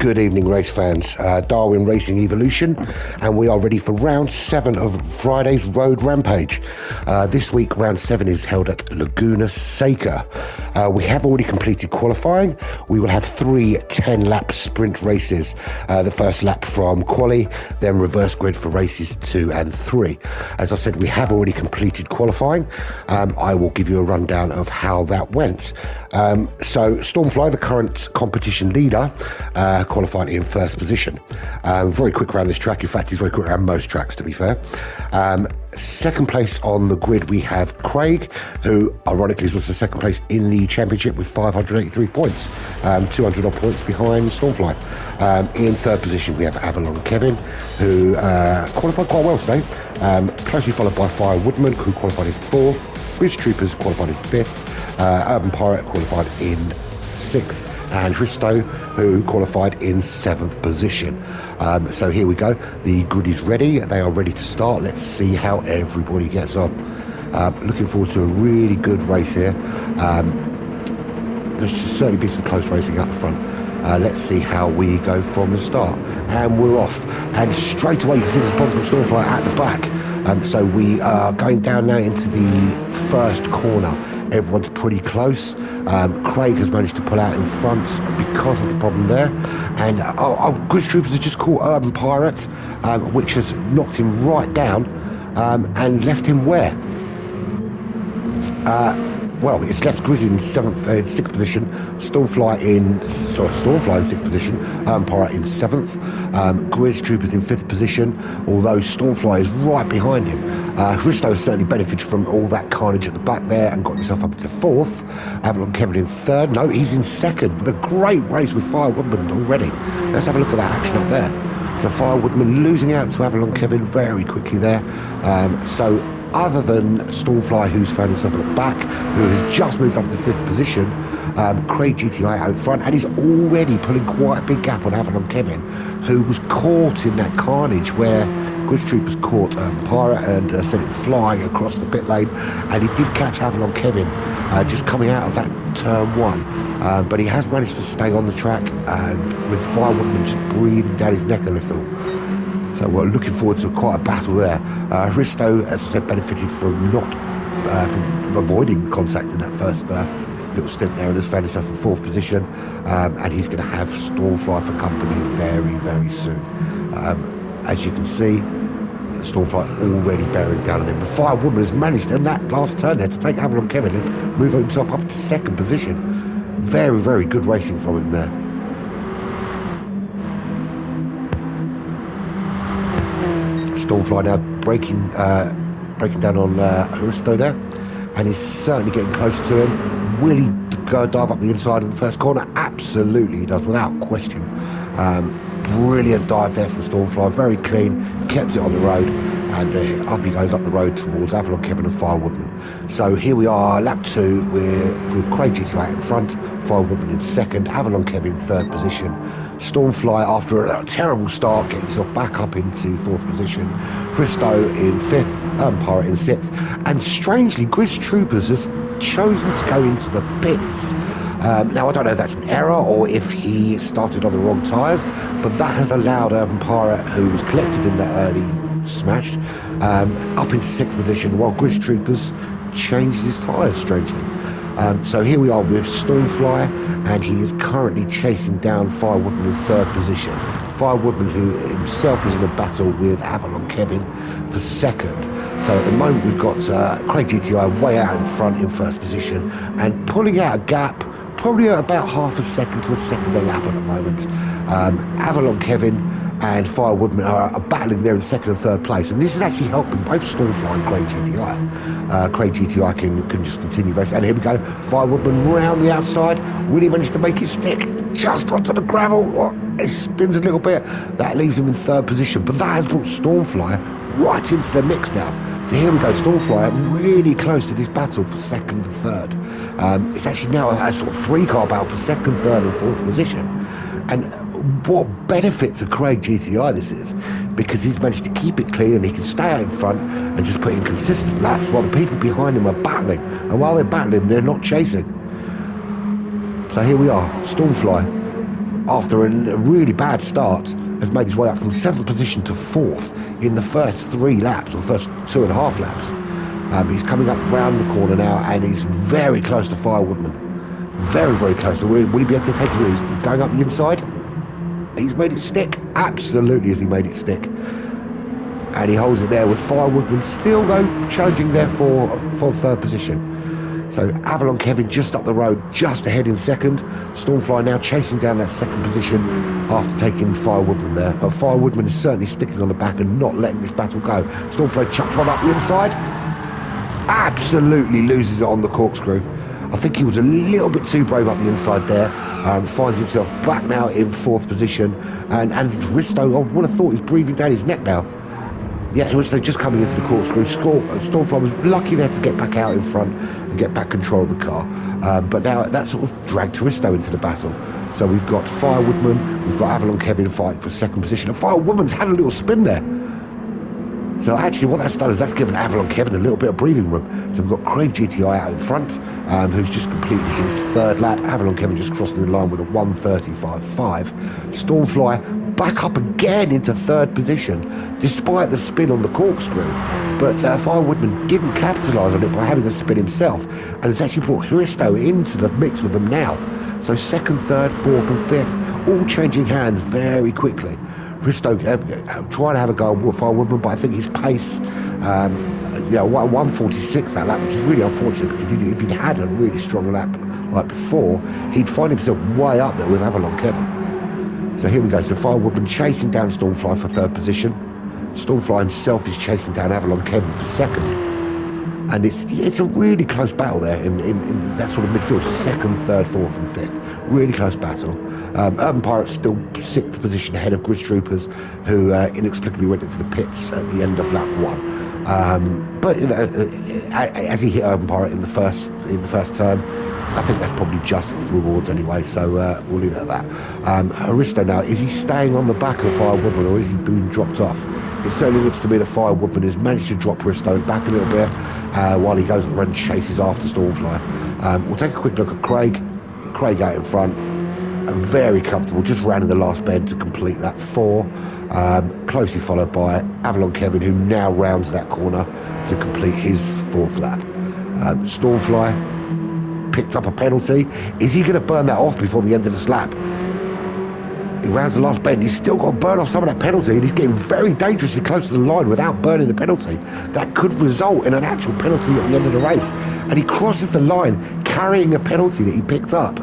Good evening, race fans. Darwin Racing Evolution, and we are ready for round 7 of Friday's Road Rampage. This week, round 7 is held at Laguna Seca. We have already completed qualifying. We will have 3 10-lap sprint races. The first lap from quali, then reverse grid for races 2 and 3. As I said, we have already completed qualifying. I will give you a rundown of how that went. So Stormfly, the current competition leader, qualified in first position. Very quick around this track. In fact, he's very quick around most tracks, to be fair. Second place on the grid, we have Craig, who ironically is also second place in the championship with 583 points, 200 odd points behind Stormfly. In third position, we have Avalon Kevin, who qualified quite well today, closely followed by Fire Woodman, who qualified in fourth. Bridge Troopers qualified in fifth. Urban Pirate qualified in sixth. And Risto, who qualified in 7th position. So here we go. The grid is ready. They are ready to start. Let's see how everybody gets on. Looking forward to a really good race here. There's certainly be some close racing up the front. Let's see how we go from the start. And we're off. And straight away, you can see this bomb from Stormfly at the back. So we are going down now into the first corner. Everyone's pretty close. Craig has managed to pull out in front because of the problem there. And Grid Troopers have just caught Urban Pirates, which has knocked him right down and left him where? Well, it's left Grizz in 6th position, Stormfly in 6th position, Pirate in 7th, Grizz Troopers in 5th position, although Stormfly is right behind him. Risto has certainly benefited from all that carnage at the back there and got himself up into 4th. Avalon Kevin in 3rd, no, he's in 2nd, with a great race with Fire Woodman already. Let's have a look at that action up there. So Fire Woodman losing out to Avalon Kevin very quickly there. So other than Stormfly, who's found himself at the back, who has just moved up to 5th position, Craig GTI out front, and he's already pulling quite a big gap on Avalon Kevin, who was caught in that carnage where Grid Troopers caught Pirate and sent it flying across the pit lane, and he did catch Avalon Kevin just coming out of that turn 1, but he has managed to stay on the track, and with Firewoodman just breathing down his neck a little. So we're looking forward to quite a battle there. Risto, as I said, benefited from from avoiding contact in that first little stint there, and has found himself in 4th position, and he's going to have Stormfly for company very, very soon. As you can see, Stormfly already bearing down on him. The Fire Woman has managed in that last turn there to take Avalon Kevin and move himself up to 2nd position. Very, very good racing from him there. Stormfly now breaking down on Aristo there, and he's certainly getting close to him. Will he go dive up the inside of the first corner? Absolutely he does, without question. Brilliant dive there from Stormfly, very clean, kept it on the road, and up he goes up the road towards Avalon Kevin and Fire Woodman. So here we are, lap 2, with Craig GTI in front, Fire Woodman in 2nd, Avalon Kevin in 3rd position. Stormfly, after a terrible start, getting himself back up into 4th position. Risto in 5th, Pirate in 6th, and strangely, Grizz Troopers has chosen to go into the pits. Now, I don't know if that's an error or if he started on the wrong tyres, but that has allowed Urban Pirate, who was collected in that early smash, up into 6th position, while Grizz Troopers changed his tyres, strangely. So here we are with Stormfly, and he is currently chasing down Fire Woodman in 3rd position. Fire Woodman, who himself is in a battle with Avalon Kevin for 2nd. So at the moment we've got Craig GTI way out in front in 1st position, and pulling out a gap probably about half a second to a second a lap at the moment. Avalon Kevin and Fire Woodman are battling there in 2nd and 3rd place, and this is actually helping both Stormfly and Craig GTI. Craig GTI can just continue racing, and here we go, Fire Woodman round the outside. Will he manage to make it stick just onto the gravel? Oh, it spins a little bit, that leaves him in 3rd position, but that has brought Stormfly right into the mix now. So here we go, Stormfly really close to this battle for 2nd and 3rd. It's actually now a sort of 3-car battle for 2nd, 3rd and 4th position, and what benefit to Craig GTI this is, because he's managed to keep it clean and he can stay out in front and just put in consistent laps while the people behind him are battling, and while they're battling they're not chasing. So here we are, Stormfly after a really bad start, has made his way up from 7th position to 4th in the first 3 laps, or first 2.5 laps. He's coming up round the corner now, and he's very close to Firewoodman. Very, very close. So will he be able to take it? He's going up the inside. He's made it stick. Absolutely, has he made it stick. And he holds it there with Firewoodman still, though, challenging there for 3rd position. So Avalon Kevin just up the road, just ahead in 2nd. Stormfly now chasing down that 2nd position after taking Firewoodman there. But Firewoodman is certainly sticking on the back and not letting this battle go. Stormfly chucks one up the inside. Absolutely loses it on the corkscrew. I think he was a little bit too brave up the inside there. Finds himself back now in 4th position. And Risto, I would have thought he's breathing down his neck now. Yeah, it was just coming into the corkscrew. Stormfly was lucky there to get back out in front and get back control of the car. But now that sort of dragged Risto into the battle. So we've got Firewoodman, we've got Avalon Kevin fighting for 2nd position. And Firewoodman's had a little spin there. So actually what that's done is that's given Avalon Kevin a little bit of breathing room. So we've got Craig GTI out in front, who's just completed his 3rd lap. Avalon Kevin just crossing the line with a 1:35.5. Stormfly back up again into 3rd position, despite the spin on the corkscrew. But Firewoodman didn't capitalise on it by having a spin himself, and it's actually brought Hristo into the mix with them now. So 2nd, 3rd, 4th and 5th, all changing hands very quickly. Risto trying to have a go with Firewoodman, but I think his pace, 1:46 that lap, which is really unfortunate, because if he'd had a really strong lap like before, he'd find himself way up there with Avalon Kevin. So here we go. So Firewoodman chasing down Stormfly for 3rd position. Stormfly himself is chasing down Avalon Kevin for 2nd. And it's a really close battle there in that sort of midfield. So 2nd, 3rd, 4th and 5th. Really close battle. Urban Pirates still 6th position ahead of Grizz Troopers, who inexplicably went into the pits at the end of lap 1. But as he hit Urban Pirate in the first turn, I think that's probably just rewards anyway, so we'll leave it at that. Hristo now, is he staying on the back of Firewoodman, or is he being dropped off? It certainly looks to me that Firewoodman has managed to drop Hristo back a little bit while he goes and chases after Stormfly. We'll take a quick look at Craig. Craig out in front, very comfortable, just ran in the last bend to complete that 4. Closely followed by Avalon Kevin, who now rounds that corner to complete his 4th lap. Stormfly picked up a penalty. Is he going to burn that off before the end of this lap? He rounds the last bend. He's still got to burn off some of that penalty, and he's getting very dangerously close to the line without burning the penalty. That could result in an actual penalty at the end of the race. And he crosses the line carrying a penalty that he picked up.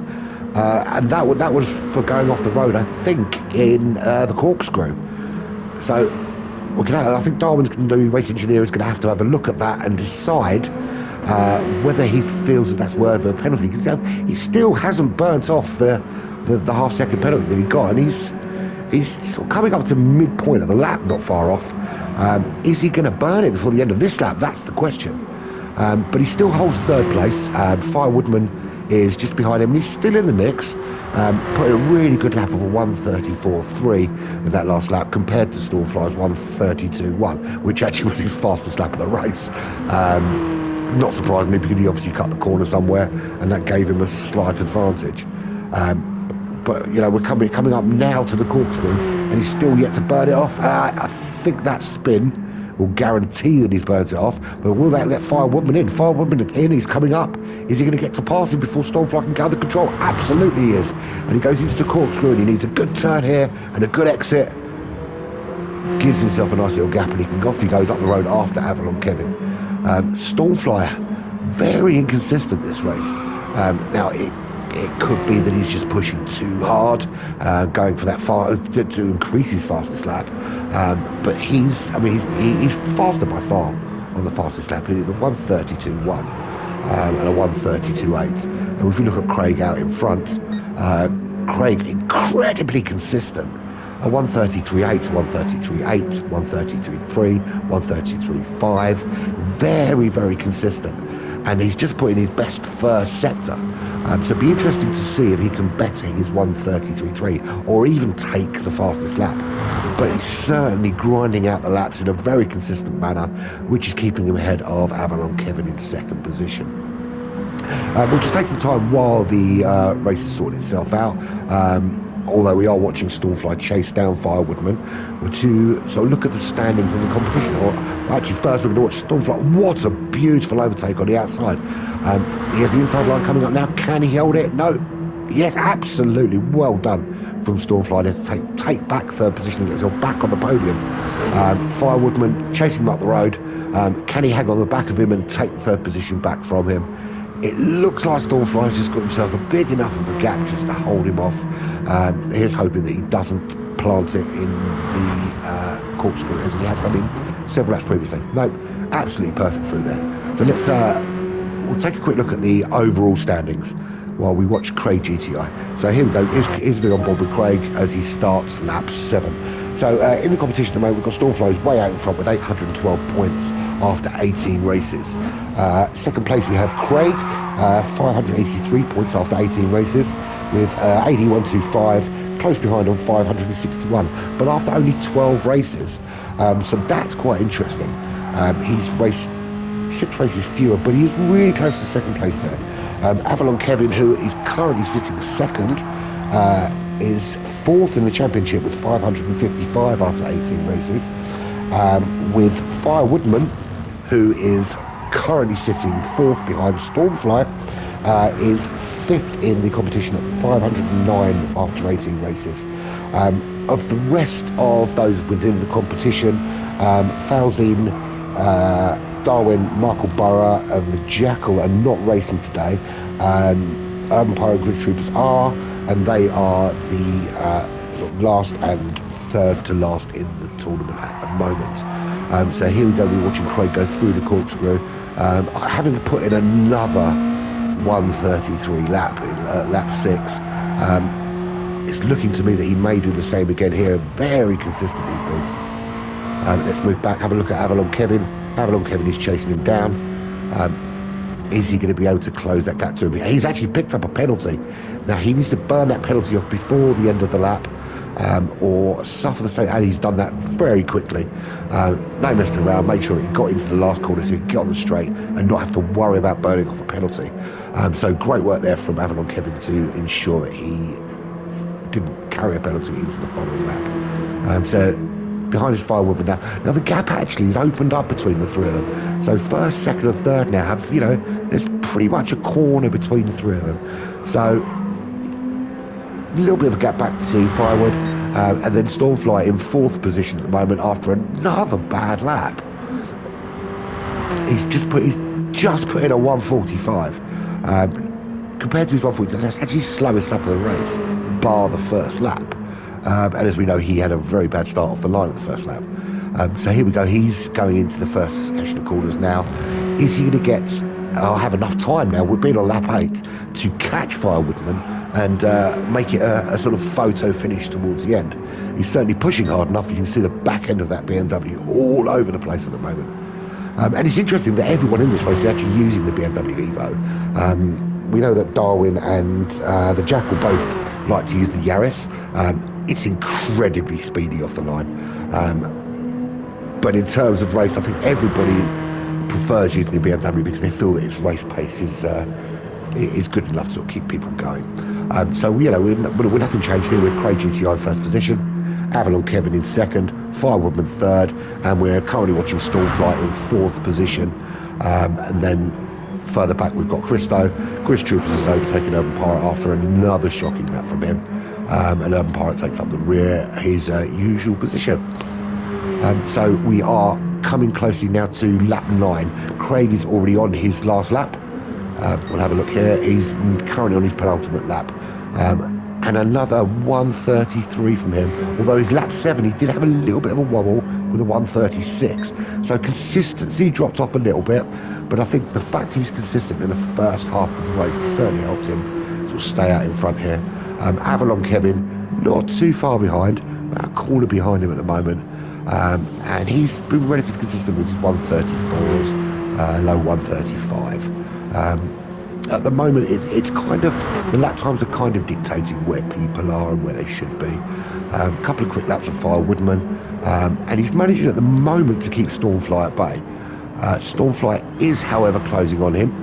And that was for going off the road, I think, in the corkscrew. So I think Darwin's going to do, race engineer is going to have a look at that and decide whether he feels that's worth a penalty. Because he still hasn't burnt off the half-second penalty that he got, and he's sort of coming up to midpoint of the lap, not far off. Is he going to burn it before the end of this lap? That's the question. But he still holds 3rd place. Firewoodman is just behind him, and he's still in the mix. Put a really good lap of a 1:34.3 in that last lap, compared to Stormfly's 1:32.1, which actually was his fastest lap of the race. Not surprisingly, because he obviously cut the corner somewhere, and that gave him a slight advantage. But we're coming up now to the corkscrew, and he's still yet to burn it off. I think that spin will guarantee that he's burnt it off, but will that let Firewoodman in? Firewoodman in, he's coming up. Is he going to get to pass him before Stormfly can gather control? Absolutely he is. And he goes into the corkscrew, and he needs a good turn here and a good exit. Gives himself a nice little gap, and he goes up the road after Avalon Kevin. Stormfly, very inconsistent this race. Now it could be that he's just pushing too hard, going for that far to increase his fastest lap. But he's faster by far on the fastest lap. He's a 1:32.1 and a 1:32.8. And if you look at Craig out in front, Craig incredibly consistent. A 1:33.8, 1:33.8, 1:33.3, 1:33.5, very, very consistent. And he's just put in his best first sector. So it'd be interesting to see if he can better his 1:33.3 or even take the fastest lap. But he's certainly grinding out the laps in a very consistent manner, which is keeping him ahead of Avalon Kevin in 2nd position. We'll just take some time while the race is sorting itself out. although we are watching Stormfly chase down Firewoodman, we're to sort of look at the standings in the competition. Or actually, first we're going to watch Stormfly. What a beautiful overtake on the outside. He has the inside line coming up now. Can he hold it? No. Yes, absolutely. Well done from Stormfly there to take back third position and get himself back on the podium. Firewoodman chasing him up the road. Can he hang on the back of him and take the third position back from him? It looks like Stormfly's just got himself a big enough of a gap just to hold him off. Here's hoping that he doesn't plant it in the corkscrew as he has done in several laps previously. No, absolutely perfect through there. So we'll take a quick look at the overall standings while we watch Craig GTI. So here we go. Here's me on board with Craig as he starts lap 7. So in the competition at the moment, we've got Stormfly's way out in front with 812 points after 18 races. Second place we have Craig, 583 points after 18 races, with 81.25, close behind on 561, but after only 12 races. So that's quite interesting. He's raced 6 races fewer, but he's really close to second place there. Avalon Kevin, who is currently sitting second, is fourth in the championship with 555 after 18 races, with Firewoodman, who is currently sitting fourth behind Stormfly, is fifth in the competition at 509 after 18 races. Of the rest of those within the competition, Falzine, Darwin, Michael Burrow and the Jackal are not racing today. Urban Pyro Grid Troopers are, and they are the last and third to last in the tournament at the moment. So here we go, we're watching Craig go through the corkscrew, having put in another 133 lap in lap 6. It's looking to me that he may do the same again here. Very consistent he's been. Let's move back, have a look at Avalon Kevin. Avalon Kevin is chasing him down. Is he going to be able to close that gap to him? He's actually picked up a penalty. Now he needs to burn that penalty off before the end of the lap, or suffer the same, and he's done that very quickly. No messing around, made sure he got into the last corner so he could get on the straight and not have to worry about burning off a penalty. So great work there from Avalon Kevin to ensure that he didn't carry a penalty into the following lap. So behind his Firewoodman now the gap actually is opened up between the three of them. So first, second and third now have, there's pretty much a corner between the three of them. So a little bit of a gap back to Firewood, and then Stormfly in fourth position at the moment after another bad lap. He's just put in a 145. Compared to his 140, that's actually his slowest lap of the race, bar the first lap. And as we know, he had a very bad start off the line at the first lap. So here we go. He's going into the first section of corners now. Is he going to have enough time now? We're being on lap 8 to catch Firewoodman and make it a sort of photo finish towards the end. He's certainly pushing hard enough. You can see the back end of that BMW all over the place at the moment. And it's interesting that everyone in this race is actually using the BMW Evo. We know that Darwin and the Jackal both like to use the Yaris. It's incredibly speedy off the line. But in terms of race, I think everybody prefers using the BMW because they feel that its race pace is good enough to sort of keep people going. So, we're nothing changed here with Craig GTI first position, Avalon Kevin in second, Firewoodman third, and we're currently watching Stormfly in fourth position. And then further back we've got Christo. Grid Troopers has overtaken Urban Pirate after another shocking lap from him. And Urban Pirate takes up the rear, his usual position. So we are coming closely now to lap 9. Craig is already on his last lap. We'll have a look here. He's currently on his penultimate lap. And another 133 from him. Although his lap 7, he did have a little bit of a wobble with a 136. So consistency dropped off a little bit. But I think the fact he was consistent in the first half of the race certainly helped him sort of stay out in front here. Avalon Kevin, not too far behind, about a corner behind him at the moment. And he's been relatively consistent with his 134s, low 135. At the moment, it's kind of, the lap times are kind of dictating where people are and where they should be. A couple of quick laps of Firewoodman, and he's managing at the moment to keep Stormfly at bay. Stormfly is, however, closing on him.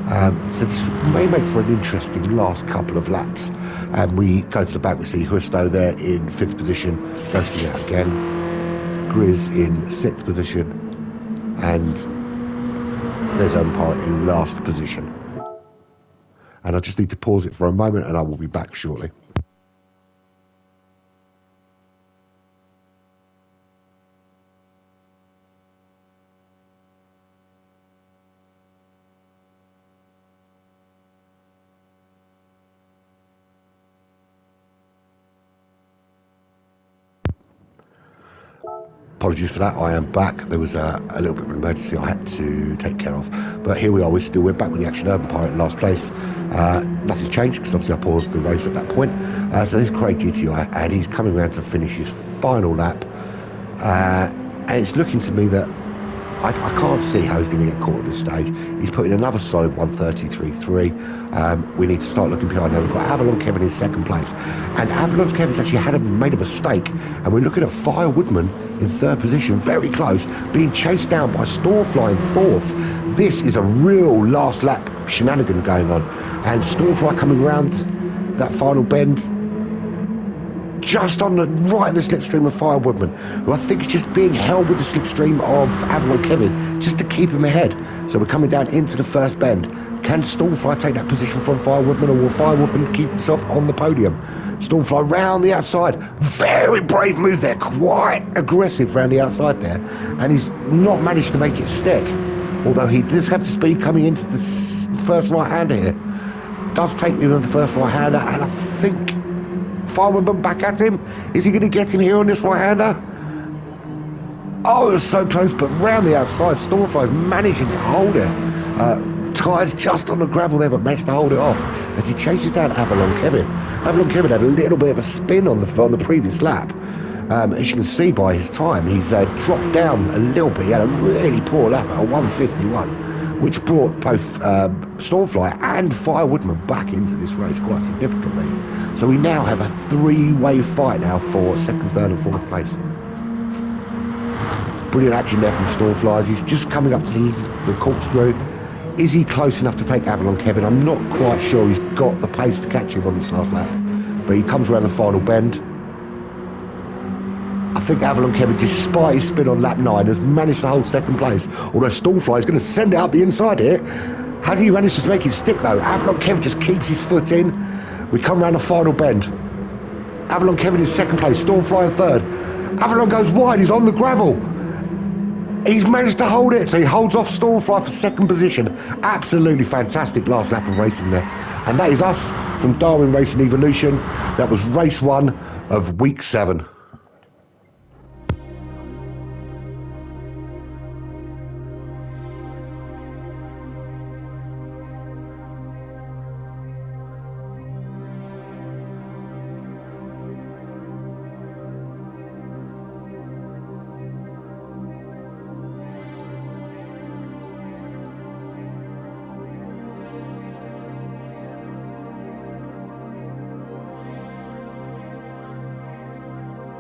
So this may make for an interesting last couple of laps. And we go to the back, we see Husto there in 5th position, ghosting out again. Grizz in 6th position, and there's Umpire in last position. And I just need to pause it for a moment and I will be back shortly. Apologies for that, I am back. There was a little bit of an emergency I had to take care of. But here we are, we're back with the Action Urban Pirate in last place. Nothing's changed because obviously I paused the race at that point. So there's Craig GTI and he's coming around to finish his final lap. And it's looking to me that I can't see how he's going to get caught at this stage. He's put in another solid 1:33.3. We need to start looking behind now. We've got Avalon Kevin in 2nd place. And Avalon Kevin's actually made a mistake. And we're looking at Fire Woodman in 3rd position, very close, being chased down by Stormfly in 4th. This is a real last lap shenanigan going on. And Stormfly coming around that final bend, just on the right of the slipstream of Fire Woodman, who I think is just being held with the slipstream of Avalon Kevin just to keep him ahead. So we're coming down into the first bend. Can Stormfly take that position from Fire Woodman, or will Fire Woodman keep himself on the podium? Stormfly round the outside, very brave move there, quite aggressive round the outside there, and he's not managed to make it stick, although he does have the speed coming into the first right-hander here. Does take me with the first right-hander, and I think Fire Woodman back at him. Is he going to get him here on this right-hander? Oh, it was so close, but round the outside, Stormfly is managing to hold it. Tyres just on the gravel there, but managed to hold it off as he chases down Avalon Kevin. Avalon Kevin had a little bit of a spin on the previous lap. As you can see by his time, he's dropped down a little bit. He had a really poor lap at a 1:51. Which brought both Stormfly and Fire Woodman back into this race quite significantly. So we now have a 3-way fight now for 2nd, 3rd and 4th place. Brilliant action there from Stormfly as he's just coming up to the corkscrew. Is he close enough to take Avalon Kevin? I'm not quite sure he's got the pace to catch him on this last lap. But he comes around the final bend. I think Avalon Kevin, despite his spin on lap 9, has managed to hold 2nd place. Although Stormfly is going to send it out the inside here. Has he managed to make it stick though? Avalon Kevin just keeps his foot in. We come around the final bend. Avalon Kevin is 2nd place, Stormfly in 3rd. Avalon goes wide, he's on the gravel. He's managed to hold it, so he holds off Stormfly for 2nd position. Absolutely fantastic last lap of racing there. And that is us from Darwin Racing Evolution. That was race 1 of week 7.